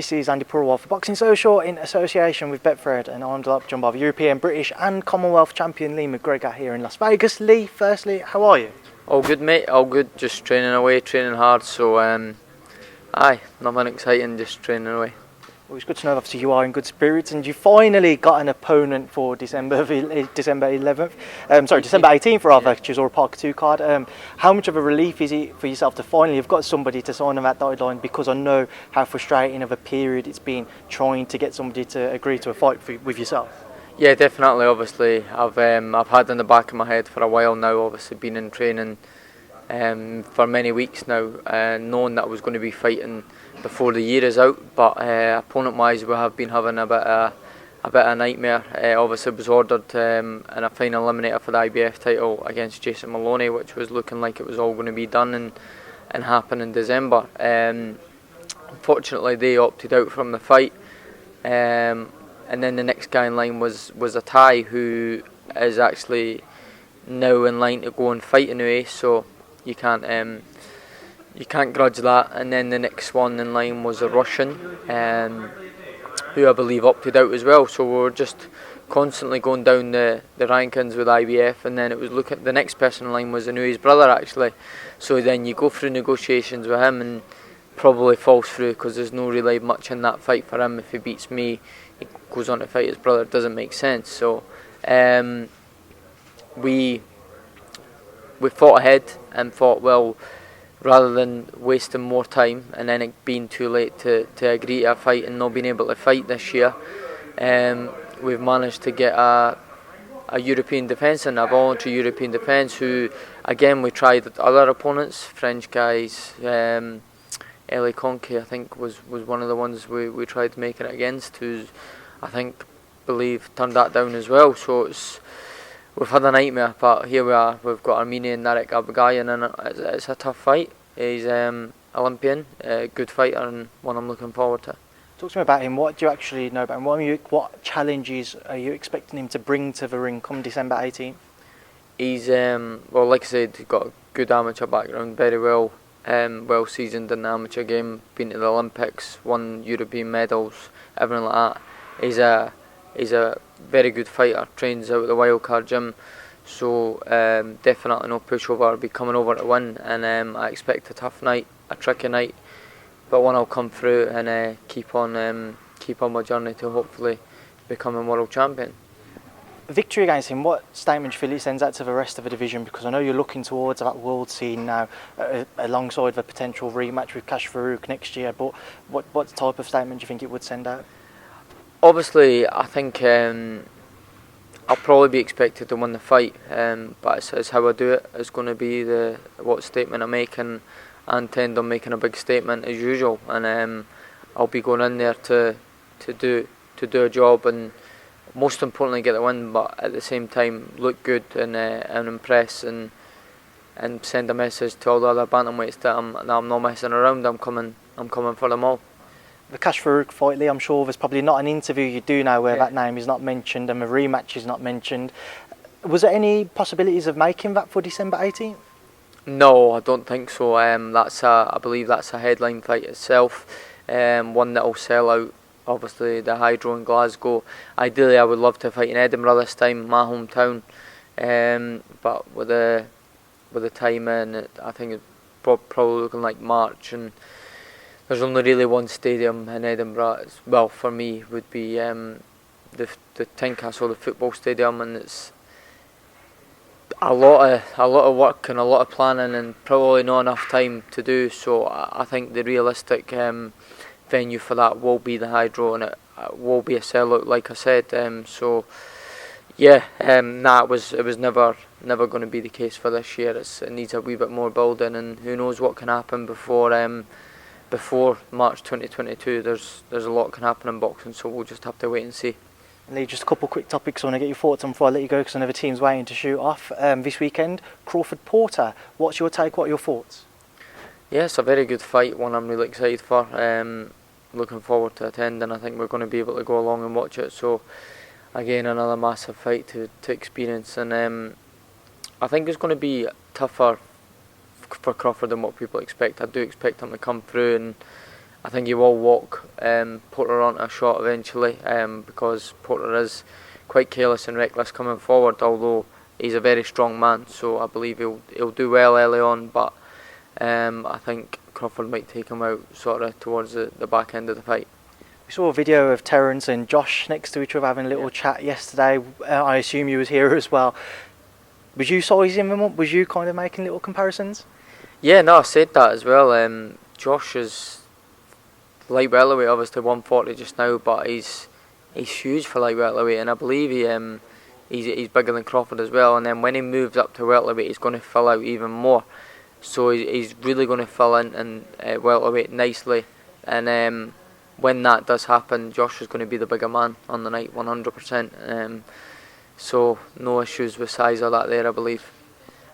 This is Andi Purewal for Boxing Social in association with Betfred, and I'm joined by the European, British and Commonwealth champion Lee McGregor here in Las Vegas. Lee, firstly, how are you? All good, mate, all good. Just training away, training hard, so nothing exciting, just training away. Well, it's good to know obviously you are in good spirits, and you finally got an opponent for December 18th rather, Chisora Park 2 card. How much of a relief is it for yourself to finally have got somebody to sign on that dotted line, because I know how frustrating of a period it's been trying to get somebody to agree to a fight with yourself? Yeah, definitely. Obviously, I've had in the back of my head for a while now. Obviously, been in training for many weeks now, knowing that I was going to be fighting before the year is out. But opponent-wise, we have been having a bit of a nightmare. Obviously, was ordered in a final eliminator for the IBF title against Jason Maloney, which was looking like it was all going to be done and happen in December. Unfortunately, they opted out from the fight. And then the next guy in line was a Thai who is actually now in line to go and fight anyway, so you can't grudge that. And then the next one in line was a Russian, who I believe opted out as well. So we were just constantly going down the rankings with IBF, and then it was the next person in line was Inui's brother actually. So then you go through negotiations with him and probably falls through, because there's no really much in that fight for him. If he beats me, he goes on to fight his brother. It doesn't make sense. So we fought ahead and thought, well, rather than wasting more time and then it being too late to agree to a fight and not being able to fight this year, we've managed to get a European defence and a voluntary European defence, who again we tried other opponents, French guys. Eli Conke, I think, was one of the ones we tried making it against, who's, I believe turned that down as well. So we've had a nightmare, but here we are. We've got Armenian Narek Abagayan, and it's a tough fight. He's Olympian, a good fighter, and one I'm looking forward to. Talk to me about him. What do you actually know about him? What challenges are you expecting him to bring to the ring come December 18th? He's well, like I said, he's got a good amateur background, very well seasoned in the amateur game, been to the Olympics, won European medals, everything like that. He's a very good fighter, trains out at the Wildcard gym, so definitely no pushover. I'll be coming over to win, and I expect a tough night, a tricky night, but one I'll come through and keep on my journey to hopefully becoming world champion. Victory against him, what statement do you feel it sends out to the rest of the division? Because I know you're looking towards that world scene now, alongside the potential rematch with Kash Farouk next year, but what type of statement do you think it would send out? Obviously, I think I'll probably be expected to win the fight, but it's how I do it. It's going to be what statement I make, and I intend on making a big statement as usual, and I'll be going in there to do a job, and most importantly get the win, but at the same time look good and impress and send a message to all the other bantamweights that I'm not messing around. I'm coming for them all. The Kash Farouk fight, Lee, I'm sure there's probably not an interview you do now where that name is not mentioned and the rematch is not mentioned. Was there any possibilities of making that for December 18th? No, I don't think so. I believe that's a headline fight itself, one that will sell out. Obviously, the Hydro in Glasgow. Ideally, I would love to fight in Edinburgh this time, my hometown. But with the timing, I think it's probably looking like March, and there's only really one stadium in Edinburgh. Well, for me, would be the Tynecastle, the football stadium, and it's a lot of work and a lot of planning, and probably not enough time to do. So I think the realistic venue for that will be the Hydro, and it will be a sellout, like I said. It was never going to be the case for this year. It needs a wee bit more building, and who knows what can happen before March 2022. There's a lot can happen in boxing, so we'll just have to wait and see. Lee, just a couple of quick topics I want to get your thoughts on before I let you go, because I know the team's waiting to shoot off this weekend. Crawford Porter, what's your take? What are your thoughts? Yeah, it's a very good fight, one I'm really excited for. Looking forward to attending. I think we're going to be able to go along and watch it. So again, another massive fight to experience, and I think it's going to be tougher for Crawford than what people expect. I do expect him to come through I think he will walk Porter onto a shot eventually, because Porter is quite careless and reckless coming forward, although he's a very strong man, so I believe he'll do well early on, but I think Crawford might take him out sort of towards the back end of the fight. We saw a video of Terence and Josh next to each other having a little chat yesterday. I assume you was here as well. Was you sizing them up? Was you kind of making little comparisons? Yeah, no, I said that as well. Josh is light welterweight, obviously 140 just now, but he's huge for light welterweight, and I believe he's bigger than Crawford as well. And then when he moves up to welterweight, he's going to fill out even more. So he's really going to fill in welterweight nicely, and when that does happen, Josh is going to be the bigger man on the night, 100%. So no issues with size or that there, I believe.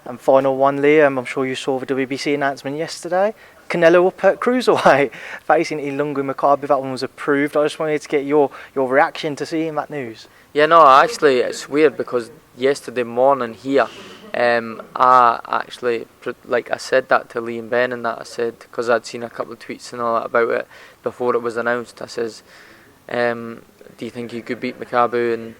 And final one, Lee, I'm sure you saw the WBC announcement yesterday. Canelo up at cruiserweight, facing Canelo-Makabu. That one was approved. I just wanted to get your reaction to seeing that news. Yeah, no, actually it's weird because yesterday morning here, I actually, like I said that to Lee and Ben, and that I said, because I'd seen a couple of tweets and all that about it before it was announced. I says, do you think you could beat Makabu? And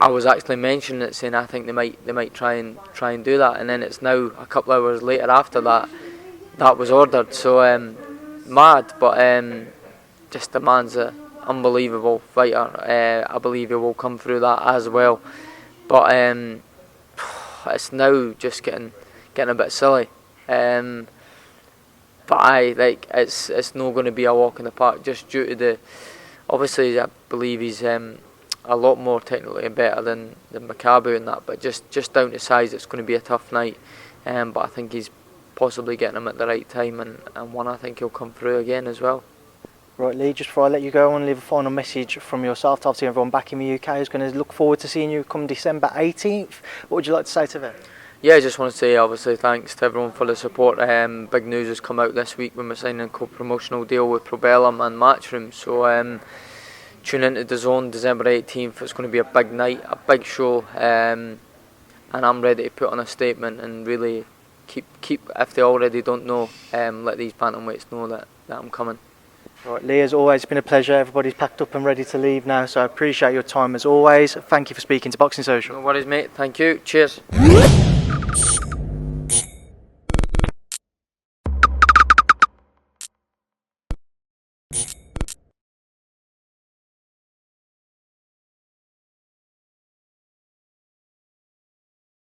I was actually mentioning it, saying I think they might try and do that. And then it's now a couple of hours later after that was ordered. So mad, but just the man's an unbelievable fighter. I believe he will come through that as well. But it's now just getting a bit silly. But it's not going to be a walk in the park, just due to obviously I believe he's a lot more technically better than Makabu and that, but just down to size it's going to be a tough night. But I think he's possibly getting him at the right time, and one I think he'll come through again as well. Right, Lee, just before I let you go, I want to leave a final message from yourself to obviously everyone back in the UK who's going to look forward to seeing you come December 18th. What would you like to say to them? Yeah, I just want to say obviously thanks to everyone for the support. Big news has come out this week when we're signing a co-promotional deal with Purewal and Matchroom. So tune into the Zone December 18th. It's going to be a big night, a big show, and I'm ready to put on a statement and really keep if they already don't know, let these bantamweights know that I'm coming. Right, Lee, as always, it's been a pleasure. Everybody's packed up and ready to leave now, so I appreciate your time as always. Thank you for speaking to Boxing Social. No worries, mate. Thank you. Cheers.